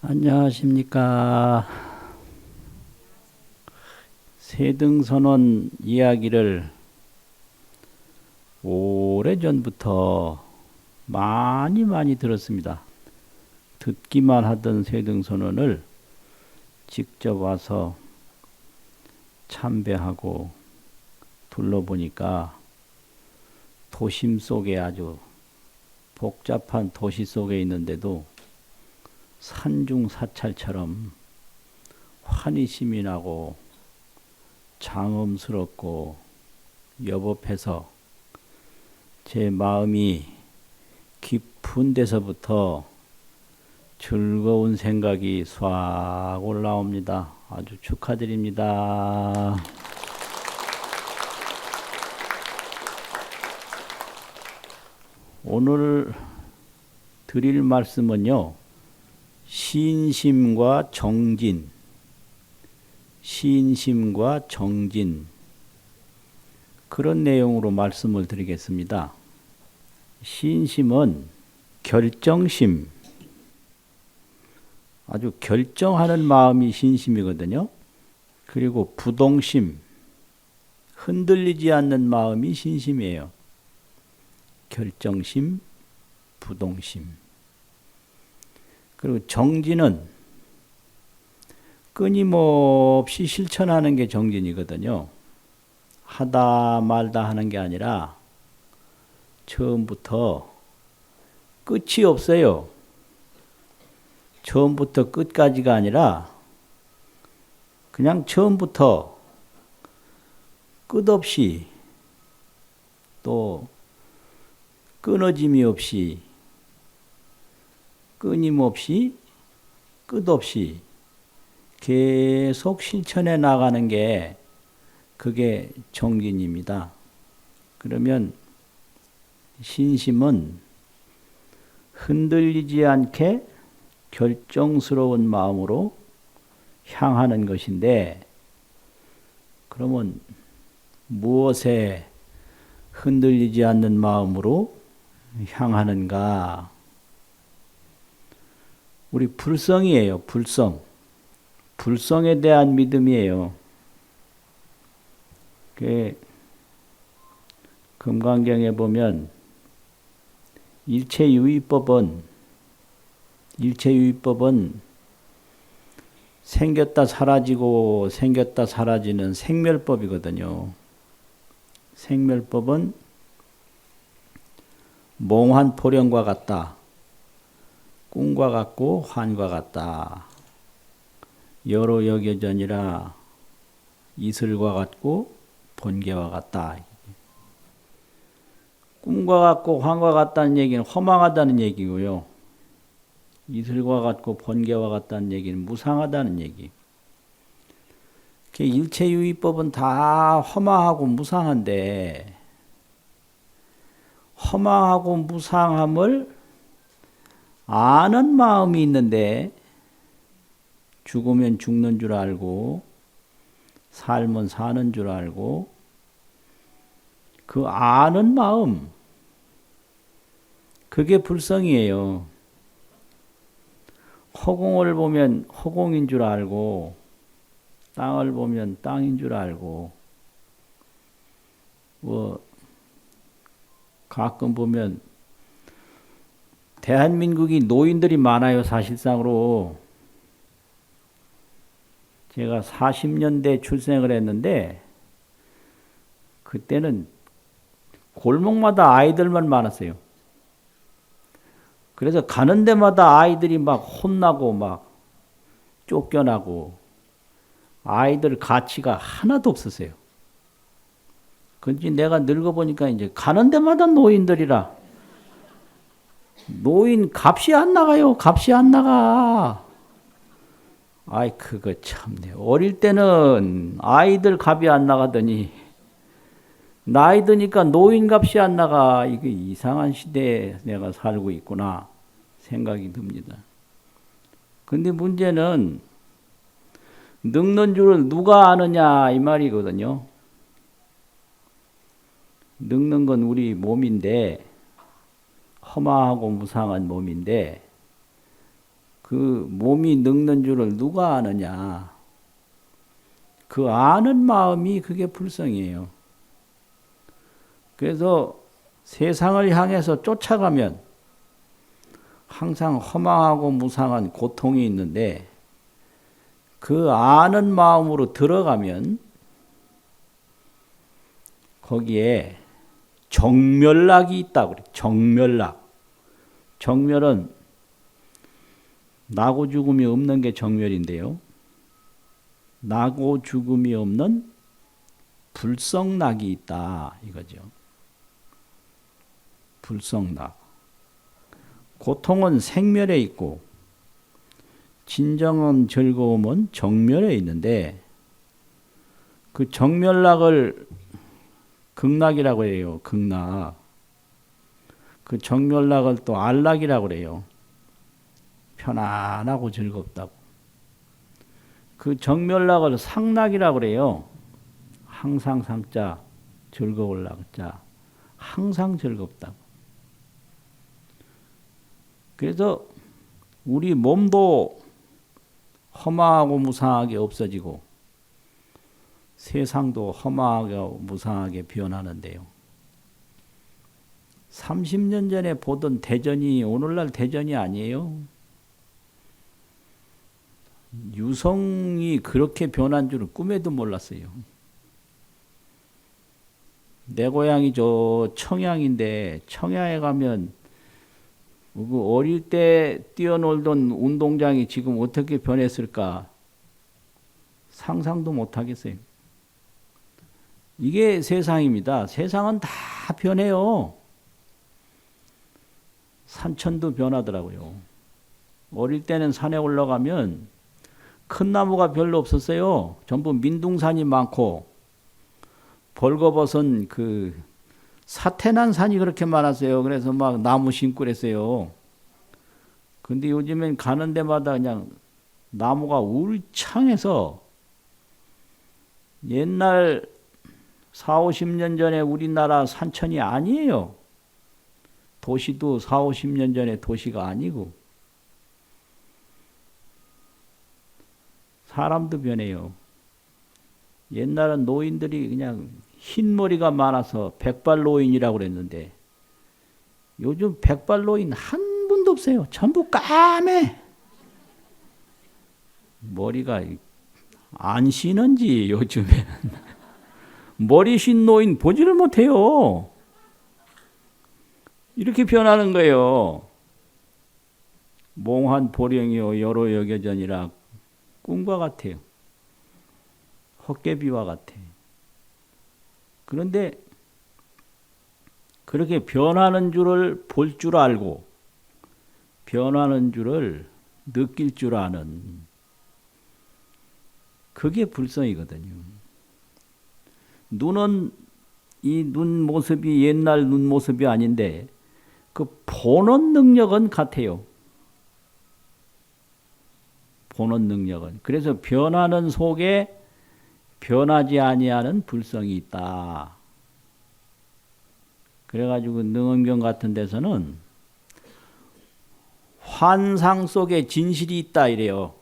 안녕하십니까. 세등선언 이야기를 오래전부터 많이 들었습니다. 듣기만 하던 세등선언을 직접 와서 참배하고 둘러보니까 도심 속에 아주 복잡한 도시 속에 있는데도 산중사찰처럼 환희심이 나고 장엄스럽고 여법해서 제 마음이 깊은 데서부터 즐거운 생각이 싹 올라옵니다. 아주 축하드립니다. 오늘 드릴 말씀은요, 신심과 정진, 신심과 정진, 그런 내용으로 말씀을 드리겠습니다. 신심은 결정심, 아주 결정하는 마음이 신심이거든요. 그리고 부동심, 흔들리지 않는 마음이 신심이에요. 결정심, 부동심. 그리고 정진은 끊임없이 실천하는 게 정진이거든요. 하다 말다 하는 게 아니라 처음부터 끝이 없어요. 처음부터 끝까지가 아니라 그냥 처음부터 끝없이 또 끊어짐이 없이 끊임없이 끝없이 계속 실천해 나가는 게 그게 정진입니다. 그러면 신심은 흔들리지 않게 결정스러운 마음으로 향하는 것인데, 그러면 무엇에 흔들리지 않는 마음으로 향하는가? 우리 불성이에요. 불성. 불성에 대한 믿음이에요. 금강경에 보면 일체유의법은 생겼다 사라지고 생겼다 사라지는 생멸법이거든요. 생멸법은 몽환포령과 같다. 꿈과 같고 환과 같다. 여로 여겨전이라 이슬과 같고 번개와 같다. 꿈과 같고 환과 같다는 얘기는 허망하다는 얘기고요. 이슬과 같고 번개와 같다는 얘기는 무상하다는 얘기. 일체유의법은 다 허망하고 무상한데, 허망하고 무상함을 아는 마음이 있는데, 죽으면 죽는 줄 알고 살면 사는 줄 알고, 그 아는 마음, 그게 불성이에요. 허공을 보면 허공인 줄 알고, 땅을 보면 땅인 줄 알고, 가끔 보면 대한민국이 노인들이 많아요. 사실상으로 제가 40년대 출생을 했는데, 그때는 골목마다 아이들만 많았어요. 그래서 가는 데마다 아이들이 막 혼나고 막 쫓겨나고 아이들 가치가 하나도 없었어요. 근데 내가 늙어보니까 이제 가는 데마다 노인들이라. 노인 값이 안 나가요. 값이 안 나가. 아이, 그거 참네. 어릴 때는 아이들 값이 안 나가더니 나이 드니까 노인 값이 안 나가. 이게 이상한 시대에 내가 살고 있구나 생각이 듭니다. 근데 문제는 늙는 줄을 누가 아느냐 이 말이거든요. 늙는 건 우리 몸인데, 허망하고 무상한 몸인데, 그 몸이 늙는 줄을 누가 아느냐? 그 아는 마음이 그게 불성이에요. 그래서 세상을 향해서 쫓아가면 항상 허망하고 무상한 고통이 있는데 그 아는 마음으로 들어가면 거기에 정멸락이 있다고 그래요. 정멸락. 정멸은 나고 죽음이 없는 게 정멸인데요. 나고 죽음이 없는 불성락이 있다 이거죠. 불성락. 고통은 생멸에 있고 진정한 즐거움은 정멸에 있는데 그 정멸락을 극락이라고 해요. 극락. 그 정멸락을 또 안락이라고 그래요. 편안하고 즐겁다고. 그 정멸락을 상락이라고 그래요. 항상 상자, 즐거울 낙자. 항상 즐겁다고. 그래서 우리 몸도 허망하고 무상하게 없어지고 세상도 허망하고 무상하게 변하는데요. 30년 전에 보던 대전이 오늘날 대전이 아니에요. 유성이 그렇게 변한 줄은 꿈에도 몰랐어요. 내 고향이 저 청양인데 청양에 가면 그 어릴 때 뛰어놀던 운동장이 지금 어떻게 변했을까 상상도 못 하겠어요. 이게 세상입니다. 세상은 다 변해요. 산천도 변하더라고요. 어릴 때는 산에 올라가면 큰 나무가 별로 없었어요. 전부 민둥산이 많고 벌거벗은 그 사태난 산이 그렇게 많았어요. 그래서 막 나무 심고 그랬어요. 근데 요즘엔 가는 데마다 그냥 나무가 울창해서 옛날 4, 50년 전에 우리나라 산천이 아니에요. 도시도 4, 50년 전에 도시가 아니고 사람도 변해요. 옛날은 노인들이 그냥 흰머리가 많아서 백발노인이라고 그랬는데 요즘 백발노인 한 분도 없어요. 전부 까매. 머리가 안 쉬는지 요즘에 머리 쉰 노인 보지를 못해요. 이렇게 변하는 거예요. 몽환 보령이요 여로 여겨전이라 꿈과 같아요. 헛개비와 같아. 그런데 그렇게 변하는 줄을 볼 줄 알고 변하는 줄을 느낄 줄 아는 그게 불성이거든요. 눈은 이 눈 모습이 옛날 눈 모습이 아닌데 그 보는 능력은 같아요. 보는 능력은. 그래서 변하는 속에 변하지 아니하는 불성이 있다. 그래가지고 능엄경 같은 데서는 환상 속에 진실이 있다 이래요.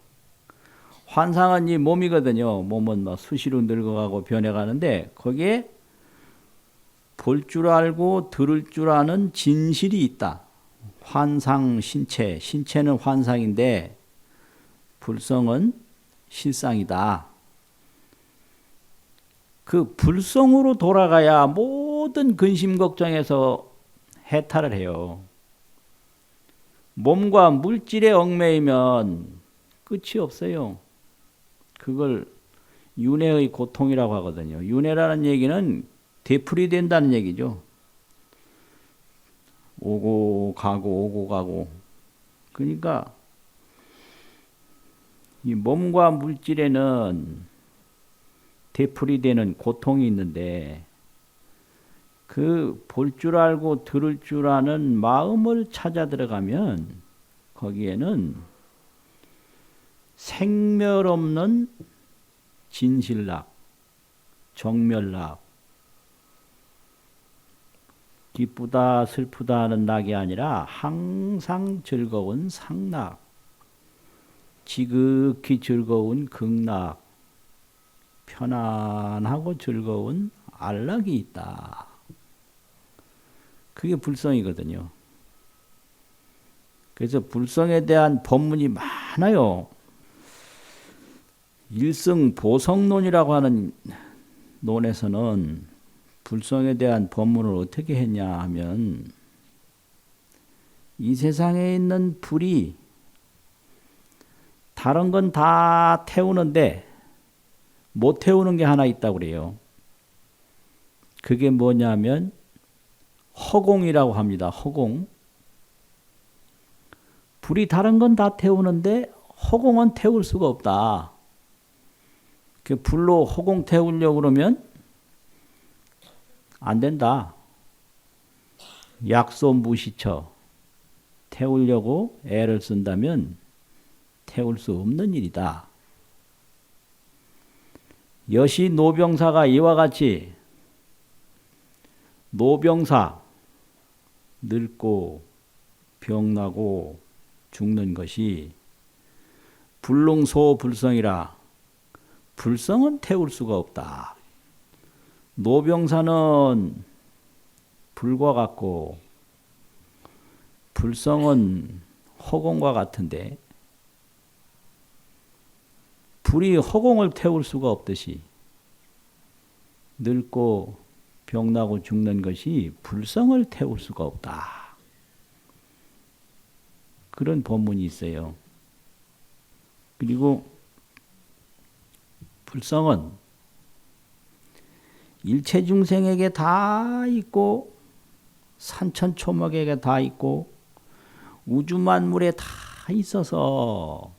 환상은 이 몸이거든요. 몸은 막 수시로 늙어가고 변해가는데 거기에 볼 줄 알고 들을 줄 아는 진실이 있다. 환상 신체, 신체는 환상인데 불성은 실상이다. 그 불성으로 돌아가야 모든 근심 걱정에서 해탈을 해요. 몸과 물질에 얽매이면 끝이 없어요. 그걸 윤회의 고통이라고 하거든요. 윤회라는 얘기는 되풀이 된다는 얘기죠. 오고 가고. 그러니까 이 몸과 물질에는 되풀이 되는 고통이 있는데 그 볼 줄 알고 들을 줄 아는 마음을 찾아 들어가면 거기에는 생멸 없는 진실락, 정멸락, 기쁘다 슬프다 하는 낙이 아니라 항상 즐거운 상락, 지극히 즐거운 극락, 편안하고 즐거운 안락이 있다. 그게 불성이거든요. 그래서 불성에 대한 법문이 많아요. 일승보성론이라고 하는 논에서는 불성에 대한 법문을 어떻게 했냐 하면, 이 세상에 있는 불이 다른 건 다 태우는데 못 태우는 게 하나 있다고 그래요. 그게 뭐냐면 허공이라고 합니다. 허공. 불이 다른 건 다 태우는데 허공은 태울 수가 없다. 그 불로 허공 태우려고 그러면 안 된다. 약소무시처. 태우려고 애를 쓴다면 태울 수 없는 일이다. 여시 노병사가 이와 같이 노병사, 늙고 병나고 죽는 것이 불능소불성이라 불성은 태울 수가 없다. 노병사는 불과 같고 불성은 허공과 같은데, 불이 허공을 태울 수가 없듯이 늙고 병나고 죽는 것이 불성을 태울 수가 없다. 그런 법문이 있어요. 그리고 불성은 일체 중생에게 다 있고 산천초목에게 다 있고 우주만물에 다 있어서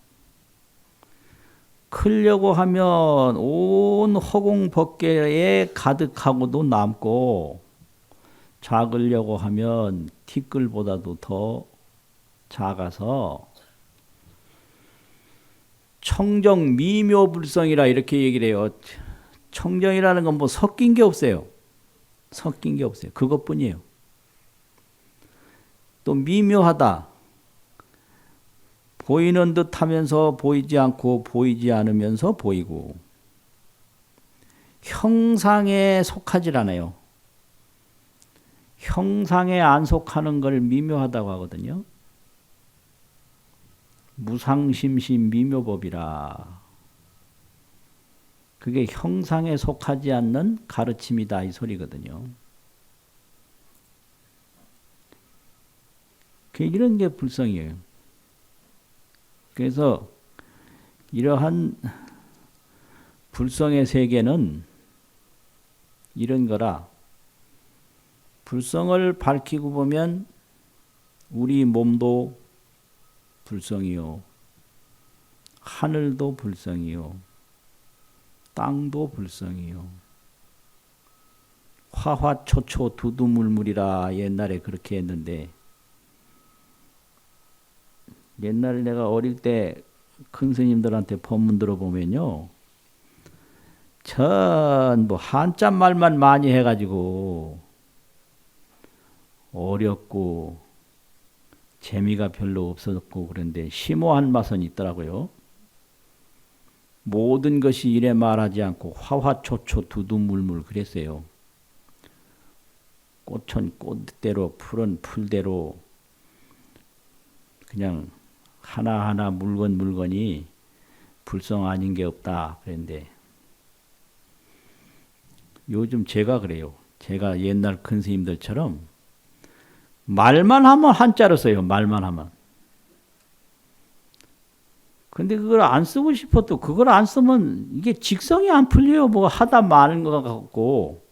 크려고 하면 온 허공 법계에 가득하고도 남고, 작으려고 하면 티끌보다도 더 작아서 청정 미묘불성이라 이렇게 얘기를 해요. 청정이라는 건 뭐 섞인 게 없어요. 섞인 게 없어요. 그것뿐이에요. 또 미묘하다. 보이는 듯 하면서 보이지 않고 보이지 않으면서 보이고, 형상에 속하질 않아요. 형상에 안 속하는 걸 미묘하다고 하거든요. 무상심심 미묘법이라. 그게 형상에 속하지 않는 가르침이다 이 소리거든요. 이런 게 불성이에요. 그래서 이러한 불성의 세계는 이런 거라. 불성을 밝히고 보면 우리 몸도 불성이요, 하늘도 불성이요, 땅도 불성이요, 화화초초 두두물물이라 옛날에 그렇게 했는데, 옛날에 내가 어릴 때 큰 스님들한테 법문 들어보면요, 전부 한자 말만 많이 해가지고 어렵고 재미가 별로 없었고 그런데 심오한 맛은 있더라고요. 모든 것이 이래 말하지 않고 화화초초 두두물물 그랬어요. 꽃은 꽃대로 풀은 풀대로 그냥 하나하나 물건이 불성 아닌 게 없다 그랬는데, 요즘 제가 그래요. 제가 옛날 큰 스님들처럼 말만 하면 한자로 써요. 말만 하면. 근데 그걸 안 쓰고 싶어도 그걸 안 쓰면 이게 직성이 안 풀려요. 뭐 하다 마는 것 같고.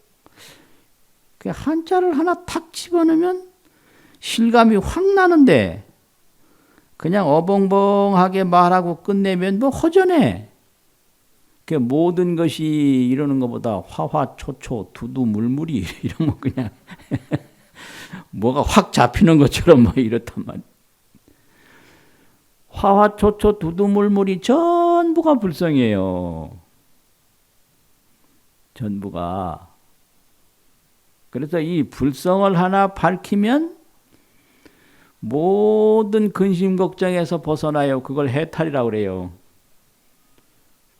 한자를 하나 탁 집어넣으면 실감이 확 나는데, 그냥 어벙벙하게 말하고 끝내면 뭐 허전해. 모든 것이 이러는 것보다 화화초초 두두물물이 이런 거 그냥 뭐가 확 잡히는 것처럼 뭐 이렇단 말이야. 화화초초 두두물물이 전부가 불성이에요. 전부가. 그래서 이 불성을 하나 밝히면 모든 근심 걱정에서 벗어나요. 그걸 해탈이라고 그래요.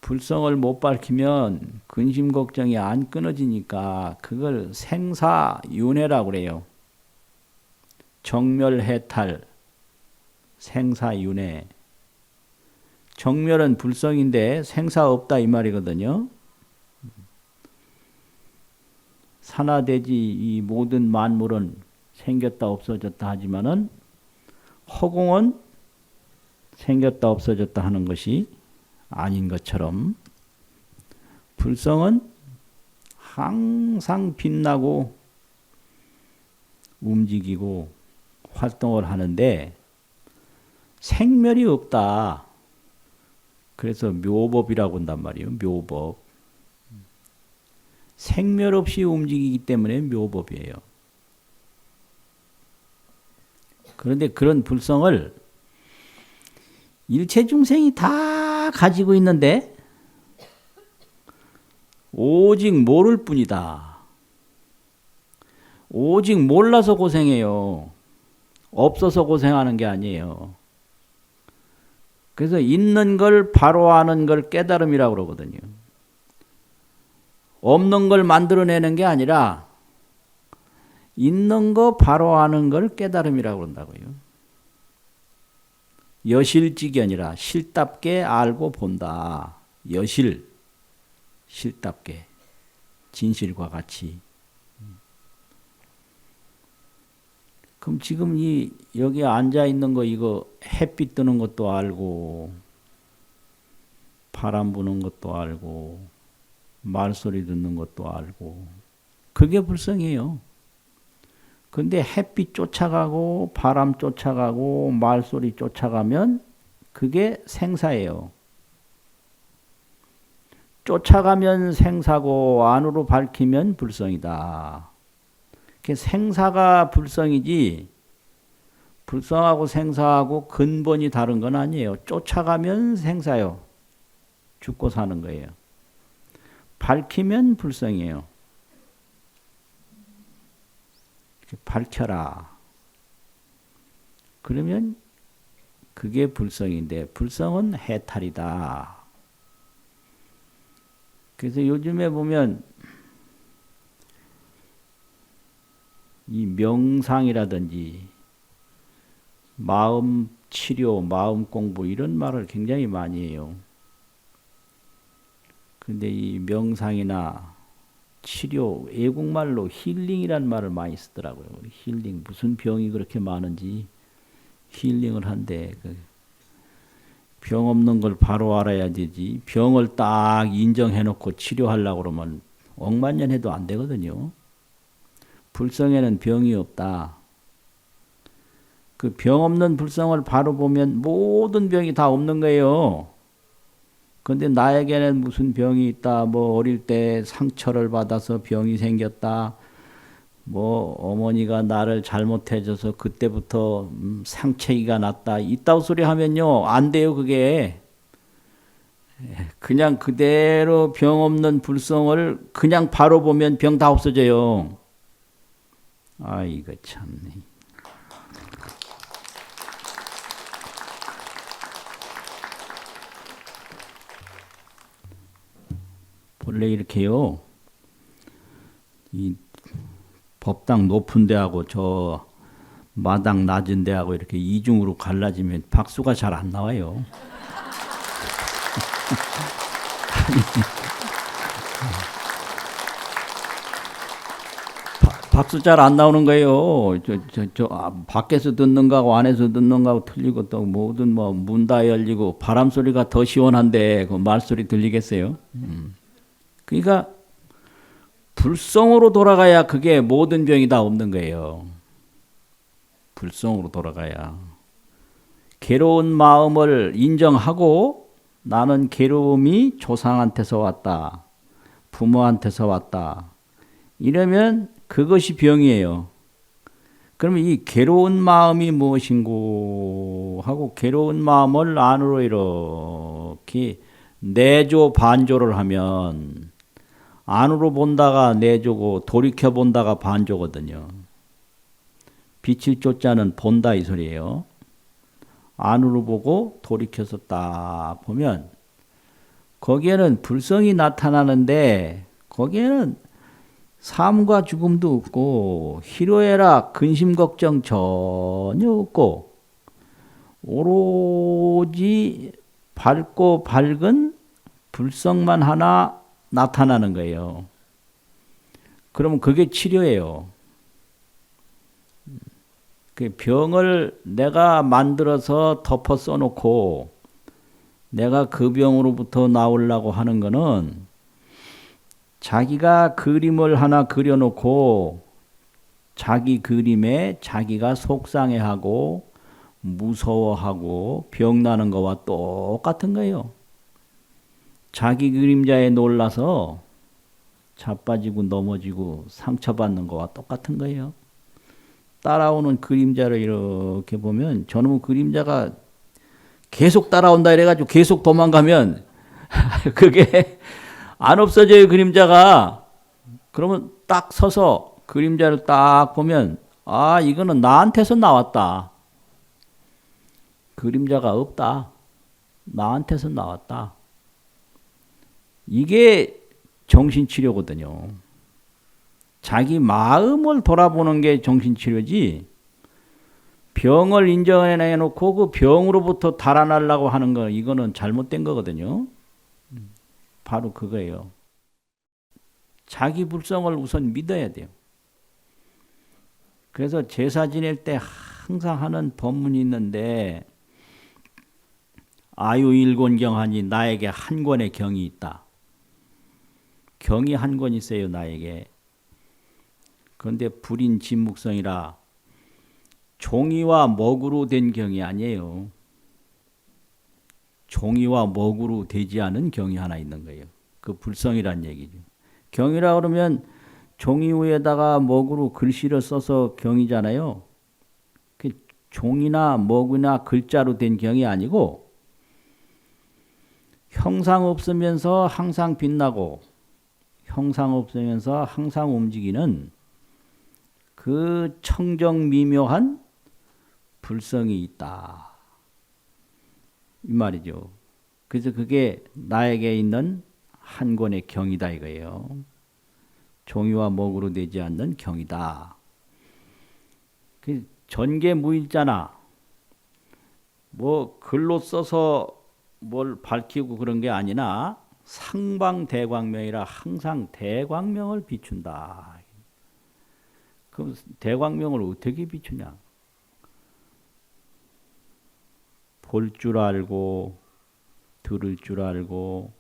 불성을 못 밝히면 근심 걱정이 안 끊어지니까 그걸 생사윤회라고 그래요. 정멸해탈, 생사윤회. 정멸은 불성인데 생사 없다 이 말이거든요. 산화되지 이 모든 만물은 생겼다 없어졌다 하지만은 허공은 생겼다 없어졌다 하는 것이 아닌 것처럼 불성은 항상 빛나고 움직이고 활동을 하는데 생멸이 없다. 그래서 묘법이라고 한단 말이에요. 묘법. 생멸 없이 움직이기 때문에 묘법이에요. 그런데 그런 불성을 일체 중생이 다 가지고 있는데 오직 모를 뿐이다. 오직 몰라서 고생해요. 없어서 고생하는 게 아니에요. 그래서 있는 걸 바로 아는 걸 깨달음이라고 그러거든요. 없는 걸 만들어내는 게 아니라 있는 거 바로 아는 걸 깨달음이라고 그런다고요. 여실직이 아니라 실답게 알고 본다. 여실, 실답게, 진실과 같이. 그럼 지금 여기 앉아 있는 거 이거 햇빛 뜨는 것도 알고 바람 부는 것도 알고 말소리 듣는 것도 알고 그게 불성이에요. 근데 햇빛 쫓아가고 바람 쫓아가고 말소리 쫓아가면 그게 생사예요. 쫓아가면 생사고 안으로 밝히면 불성이다. 생사가 불성이지 불성하고 생사하고 근본이 다른 건 아니에요. 쫓아가면 생사요. 죽고 사는 거예요. 밝히면 불성이에요. 밝혀라. 그러면 그게 불성인데 불성은 해탈이다. 그래서 요즘에 보면 이 명상이라든지 마음 치료, 마음 공부 이런 말을 굉장히 많이 해요. 근데 이 명상이나 치료, 외국말로 힐링이라는 말을 많이 쓰더라고요. 힐링, 무슨 병이 그렇게 많은지 힐링을 한대. 병 없는 걸 바로 알아야 되지. 병을 딱 인정해놓고 치료하려고 그러면 억만년 해도 안 되거든요. 불성에는 병이 없다. 그 병 없는 불성을 바로 보면 모든 병이 다 없는 거예요. 근데 나에게는 무슨 병이 있다. 뭐 어릴 때 상처를 받아서 병이 생겼다. 뭐 어머니가 나를 잘못해줘서 그때부터 상처기가 났다. 이따위 소리 하면요. 안 돼요 그게. 그냥 그대로 병 없는 불성을 그냥 바로 보면 병 다 없어져요. 아 이거 참네. 원래 이렇게요. 이 법당 높은 데하고 저 마당 낮은 데하고 이렇게 이중으로 갈라지면 박수가 잘 안 나와요. 박수 잘 안 나오는 거예요. 밖에서 듣는 거하고 안에서 듣는 거하고 틀리고 또 모든 뭐 문 다 열리고 바람 소리가 더 시원한데 그 말소리 들리겠어요? 그러니까 불성으로 돌아가야 그게 모든 병이 다 없는 거예요. 불성으로 돌아가야. 괴로운 마음을 인정하고 나는 괴로움이 조상한테서 왔다. 부모한테서 왔다. 이러면 그것이 병이에요. 그러면 이 괴로운 마음이 무엇인고 하고 괴로운 마음을 안으로 이렇게 내조 반조를 하면 안으로 본다가 내조고 돌이켜 본다가 반조거든요. 빛을 쫓자는 본다 이 소리예요. 안으로 보고 돌이켜서 딱 보면 거기에는 불성이 나타나는데 거기에는 삶과 죽음도 없고 희로애락 근심 걱정 전혀 없고 오로지 밝고 밝은 불성만 하나 나타나는 거예요. 그러면 그게 치료예요. 그 병을 내가 만들어서 덮어 써놓고 내가 그 병으로부터 나오려고 하는 거는 자기가 그림을 하나 그려놓고 자기 그림에 자기가 속상해하고 무서워하고 병나는 거와 똑같은 거예요. 자기 그림자에 놀라서 자빠지고 넘어지고 상처받는 거와 똑같은 거예요. 따라오는 그림자를 이렇게 보면 저놈의 그림자가 계속 따라온다 이래가지고 계속 도망가면 그게 안 없어져요, 그림자가. 그러면 딱 서서 그림자를 딱 보면 아, 이거는 나한테서 나왔다. 그림자가 없다. 나한테서 나왔다. 이게 정신치료거든요. 자기 마음을 돌아보는 게 정신치료지 병을 인정해놓고 그 병으로부터 달아나려고 하는 거 이거는 잘못된 거거든요. 바로 그거예요. 자기 불성을 우선 믿어야 돼요. 그래서 제사 지낼 때 항상 하는 법문이 있는데 아유일곤경하니 나에게 한 권의 경이 있다. 경이 한 권 있어요, 나에게. 그런데 불인 진묵성이라 종이와 먹으로 된 경이 아니에요. 종이와 먹으로 되지 않은 경이 하나 있는 거예요. 그 불성이란 얘기죠. 경이라 그러면 종이 위에다가 먹으로 글씨를 써서 경이잖아요. 그 종이나 먹이나 글자로 된 경이 아니고 형상 없으면서 항상 빛나고 형상 없으면서 항상 움직이는 그 청정미묘한 불성이 있다. 이 말이죠. 그래서 그게 나에게 있는 한 권의 경이다 이거예요. 종이와 먹으로 되지 않는 경이다. 그 전개무일자나 뭐 글로 써서 뭘 밝히고 그런 게 아니라 상방대광명이라 항상 대광명을 비춘다. 그럼 대광명을 어떻게 비추냐? 볼 줄 알고 들을 줄 알고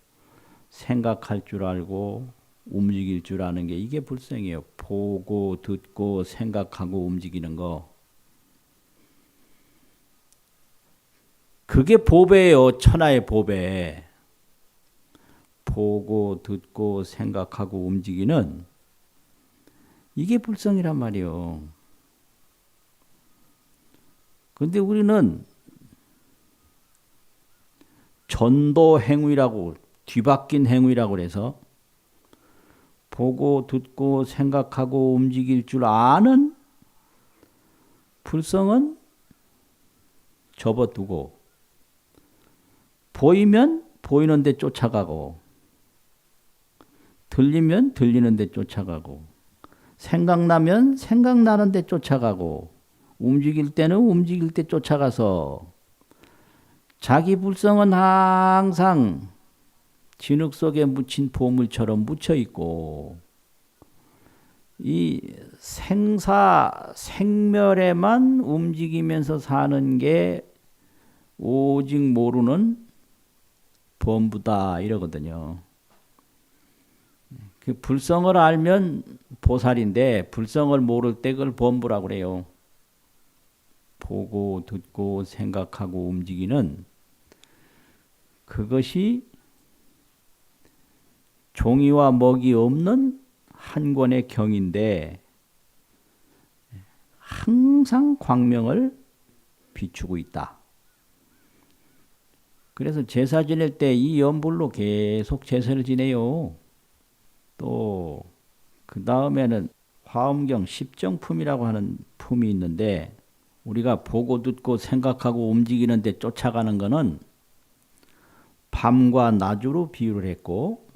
생각할 줄 알고 움직일 줄 아는 게 이게 불성이에요. 보고 듣고 생각하고 움직이는 거. 그게 보배예요. 천하의 보배. 보고 듣고 생각하고 움직이는 이게 불성이란 말이에요. 그런데 우리는 전도 행위라고 뒤바뀐 행위라고 그래서 보고 듣고 생각하고 움직일 줄 아는 불성은 접어두고 보이면 보이는 데 쫓아가고 들리면 들리는 데 쫓아가고 생각나면 생각나는 데 쫓아가고 움직일 때는 움직일 때 쫓아가서 자기 불성은 항상 진흙 속에 묻힌 보물처럼 묻혀 있고 이 생멸에만 움직이면서 사는 게 오직 모르는 범부다 이러거든요. 그 불성을 알면 보살인데 불성을 모를 때 그걸 범부라고 그래요. 보고 듣고 생각하고 움직이는 그것이 종이와 먹이 없는 한 권의 경인데 항상 광명을 비추고 있다. 그래서 제사 지낼 때 이 연불로 계속 제사를 지내요. 또 그 다음에는 화엄경 십정품이라고 하는 품이 있는데 우리가 보고 듣고 생각하고 움직이는데 쫓아가는 거는 밤과 낮으로 비유를 했고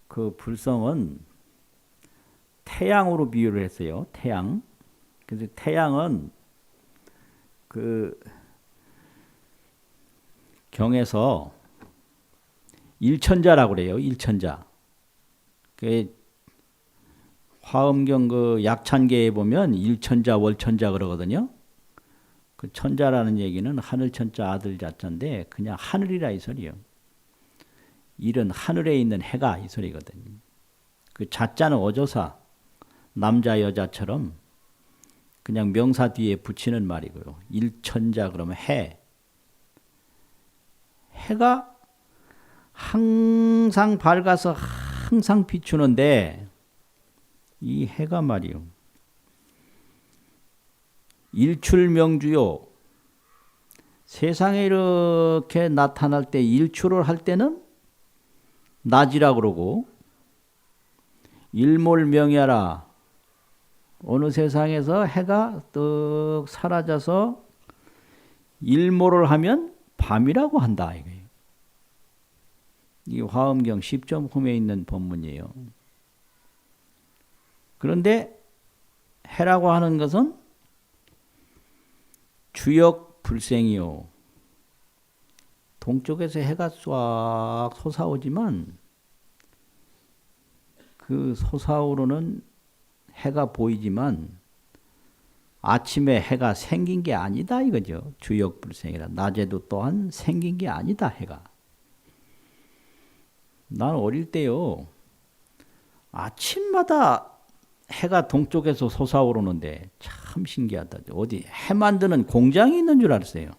그 불성은 태양으로 비유를 했어요. 태양. 그래서 태양은 그 경에서 일천자라고 그래요. 일천자. 그 화엄경 그 약찬계에 보면 일천자 월천자 그러거든요. 그 천자라는 얘기는 하늘천자 아들 자자인데 그냥 하늘이라 이 소리요. 일은 하늘에 있는 해가 이 소리거든요. 그 자자는 어조사 남자 여자처럼 그냥 명사 뒤에 붙이는 말이고요. 일천자 그러면 해. 해가 항상 밝아서 항상 비추는데 이 해가 말이요. 일출명주요. 세상에 이렇게 나타날 때 일출을 할 때는 낮이라 그러고 일몰명야라. 어느 세상에서 해가 떡 사라져서 일몰을 하면 밤이라고 한다. 이거예요. 이 화엄경 10.홈에 있는 본문이에요. 그런데 해라고 하는 것은 주역 불생이요. 동쪽에서 해가 쫙 솟아오지만 그 솟아오르는 해가 보이지만 아침에 해가 생긴 게 아니다 이거죠. 주역 불생이라. 낮에도 또한 생긴 게 아니다 해가. 난 어릴 때요. 아침마다 해가 동쪽에서 솟아오르는데 참 신기하다. 어디 해 만드는 공장이 있는 줄 알았어요.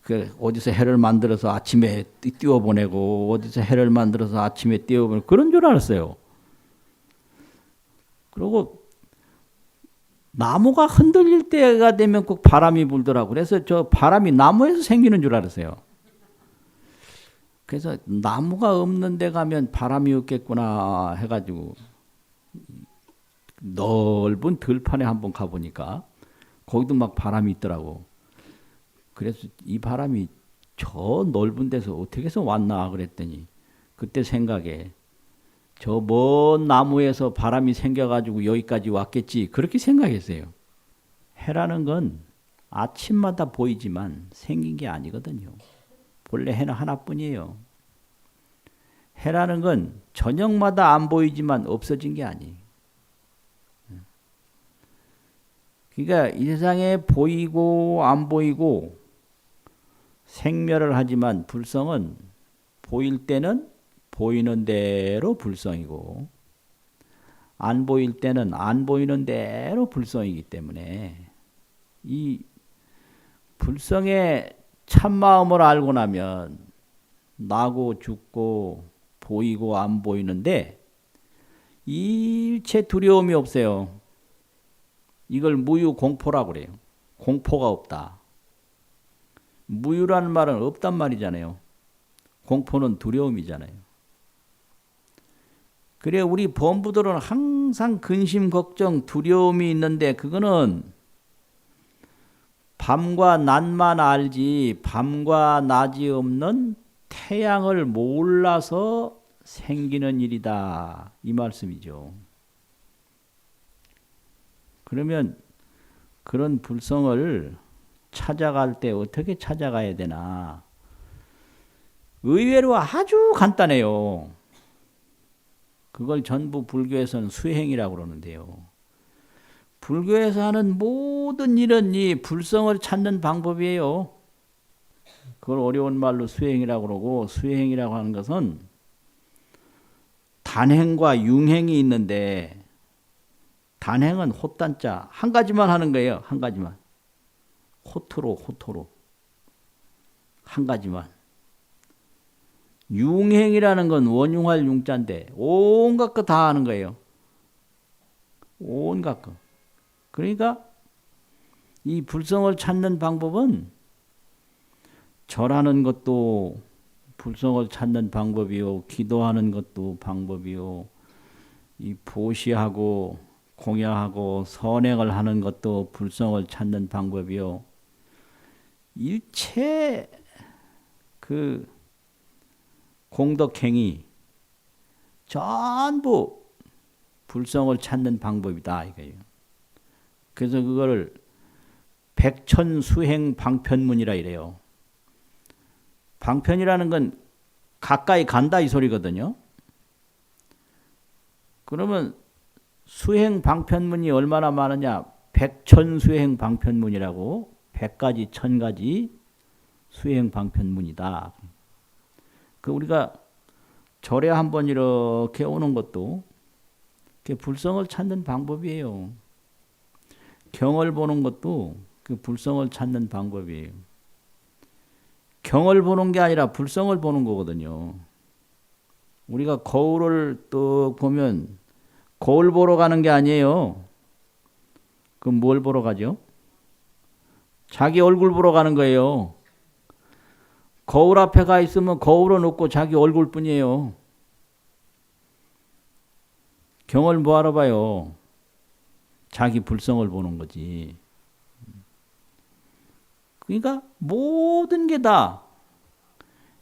그 어디서 해를 만들어서 아침에 띄워보내고 어디서 해를 만들어서 아침에 띄워보내고 그런 줄 알았어요. 그리고 나무가 흔들릴 때가 되면 꼭 바람이 불더라고. 그래서 저 바람이 나무에서 생기는 줄 알았어요. 그래서 나무가 없는 데 가면 바람이 없겠구나 해가지고 넓은 들판에 한번 가보니까 거기도 막 바람이 있더라고. 그래서 이 바람이 저 넓은 데서 어떻게 해서 왔나 그랬더니 그때 생각에 저 먼 나무에서 바람이 생겨가지고 여기까지 왔겠지 그렇게 생각했어요. 해라는 건 아침마다 보이지만 생긴 게 아니거든요. 본래 해는 하나뿐이에요. 해라는 건 저녁마다 안 보이지만 없어진 게 아니에요. 그러니까 이 세상에 보이고 안 보이고 생멸을 하지만 불성은 보일 때는 보이는 대로 불성이고 안 보일 때는 안 보이는 대로 불성이기 때문에 이 불성의 참마음을 알고 나면 나고 죽고 보이고 안 보이는데 일체 두려움이 없어요. 이걸 무유공포라고 그래요. 공포가 없다. 무유라는 말은 없단 말이잖아요. 공포는 두려움이잖아요. 그래 우리 범부들은 항상 근심, 걱정, 두려움이 있는데 그거는 밤과 낮만 알지 밤과 낮이 없는 태양을 몰라서 생기는 일이다. 이 말씀이죠. 그러면 그런 불성을 찾아갈 때 어떻게 찾아가야 되나? 의외로 아주 간단해요. 그걸 전부 불교에서는 수행이라고 그러는데요. 불교에서 하는 모든 일은 이 불성을 찾는 방법이에요. 그걸 어려운 말로 수행이라고 그러고 수행이라고 하는 것은 단행과 융행이 있는데 단행은 헛단자 한 가지만 하는 거예요. 한 가지만. 호토로 한 가지만. 융행이라는 건 원융할 융자인데 온갖 거 다 하는 거예요. 온갖 거. 그러니까 이 불성을 찾는 방법은 절하는 것도 불성을 찾는 방법이요. 기도하는 것도 방법이요. 이 보시하고 공양하고 선행을 하는 것도 불성을 찾는 방법이요. 일체 그 공덕행위 전부 불성을 찾는 방법이다 이거예요. 그래서 그거를 백천수행 방편문이라 이래요. 방편이라는 건 가까이 간다 이 소리거든요. 그러면 수행 방편문이 얼마나 많으냐? 백천수행 방편문이라고 100가지 1000가지 수행 방편문이다. 그 우리가 절에 한번 이렇게 오는 것도 불성을 찾는 방법이에요. 경을 보는 것도 그 불성을 찾는 방법이에요. 경을 보는 게 아니라 불성을 보는 거거든요. 우리가 거울을 또 보면 거울 보러 가는 게 아니에요. 그럼 뭘 보러 가죠? 자기 얼굴 보러 가는 거예요. 거울 앞에 가 있으면 거울은 없고 자기 얼굴뿐이에요. 경을 뭐하러 봐요? 자기 불성을 보는 거지. 그러니까 모든 게 다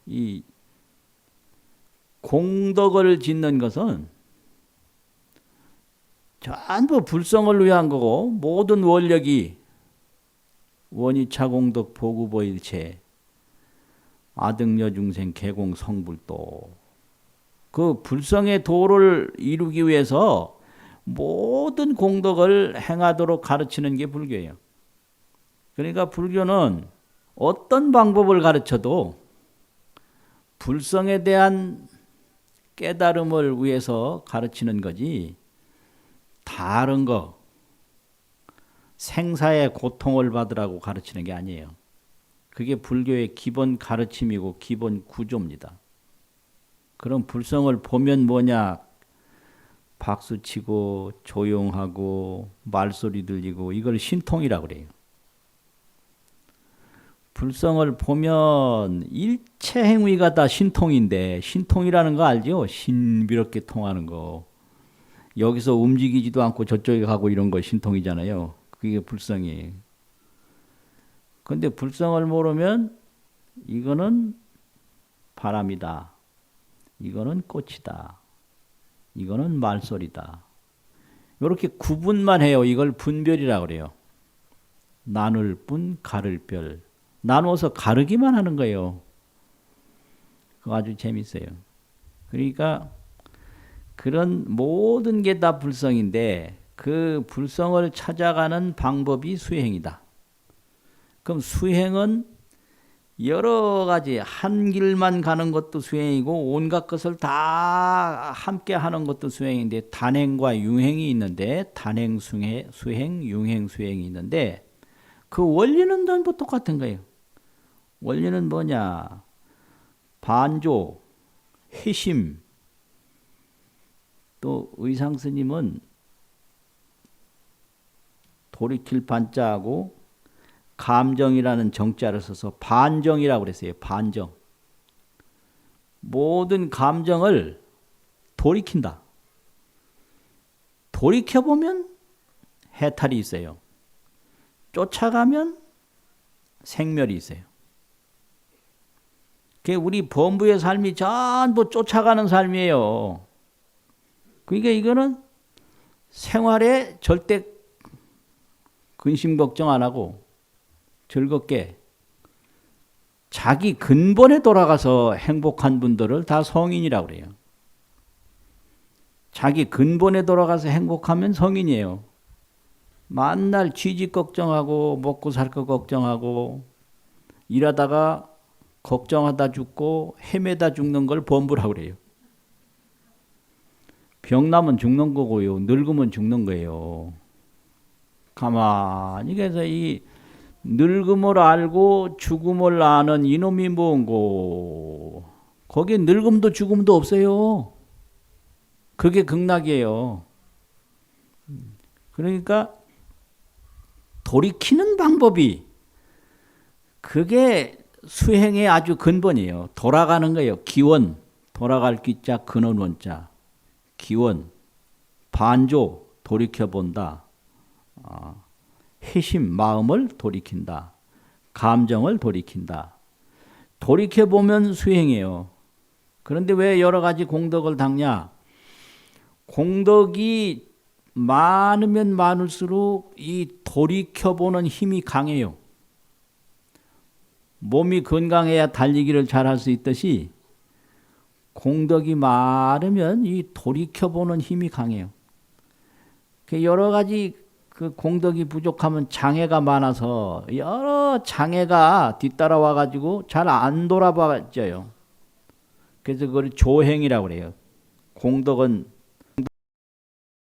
이 공덕을 짓는 것은 전부 불성을 위한 거고 모든 원력이 원이차 공덕 보구보일체 아등여 중생 개공 성불도 그 불성의 도를 이루기 위해서 모든 공덕을 행하도록 가르치는 게 불교예요. 그러니까 불교는 어떤 방법을 가르쳐도 불성에 대한 깨달음을 위해서 가르치는 거지 다른 거 생사의 고통을 받으라고 가르치는 게 아니에요. 그게 불교의 기본 가르침이고 기본 구조입니다. 그럼 불성을 보면 뭐냐? 박수치고 조용하고 말소리 들리고 이걸 신통이라고 그래요. 불성을 보면 일체 행위가 다 신통인데 신통이라는 거 알죠? 신비롭게 통하는 거. 여기서 움직이지도 않고 저쪽에 가고 이런 거 신통이잖아요. 그게 불성이에요. 근데 불성을 모르면 이거는 바람이다. 이거는 꽃이다. 이거는 말소리다. 이렇게 구분만 해요. 이걸 분별이라고 그래요. 나눌 뿐 가를 별. 나누어서 가르기만 하는 거예요. 그거 아주 재밌어요. 그러니까 그런 모든 게 다 불성인데 그 불성을 찾아가는 방법이 수행이다. 그럼 수행은 여러 가지 한 길만 가는 것도 수행이고 온갖 것을 다 함께 하는 것도 수행인데 단행과 융행이 있는데 단행, 수행, 융행, 수행이 있는데 그 원리는 전부 똑같은 거예요. 원리는 뭐냐? 반조, 회심. 또 의상 스님은 돌이킬 반자하고 감정이라는 정자를 써서 반정이라고 그랬어요. 반정. 모든 감정을 돌이킨다. 돌이켜보면 해탈이 있어요. 쫓아가면 생멸이 있어요. 그게 우리 범부의 삶이 전부 쫓아가는 삶이에요. 그러니까 이거는 생활에 절대 근심 걱정 안 하고 즐겁게 자기 근본에 돌아가서 행복한 분들을 다 성인이라고 그래요. 자기 근본에 돌아가서 행복하면 성인이에요. 만날 취직 걱정하고 먹고 살 거 걱정하고 일하다가 걱정하다 죽고 헤매다 죽는 걸 범부라고 그래요. 병나면 죽는 거고요. 늙으면 죽는 거예요. 가만히 계서 이 늙음을 알고 죽음을 아는 이놈이 뭔고? 거기에 늙음도 죽음도 없어요. 그게 극락이에요. 그러니까 돌이키는 방법이 그게 수행의 아주 근본이에요. 돌아가는 거예요. 기원, 돌아갈 기자, 근원 원자. 기원, 반조, 돌이켜본다. 회심, 마음을 돌이킨다. 감정을 돌이킨다. 돌이켜보면 수행이에요. 그런데 왜 여러 가지 공덕을 닦냐? 공덕이 많으면 많을수록 이 돌이켜보는 힘이 강해요. 몸이 건강해야 달리기를 잘할 수 있듯이 공덕이 많으면 이 돌이켜보는 힘이 강해요. 여러 가지 그 공덕이 부족하면 장애가 많아서 여러 장애가 뒤따라와 가지고 잘 안 돌아봐져요. 그래서 그걸 조행이라고 그래요. 공덕은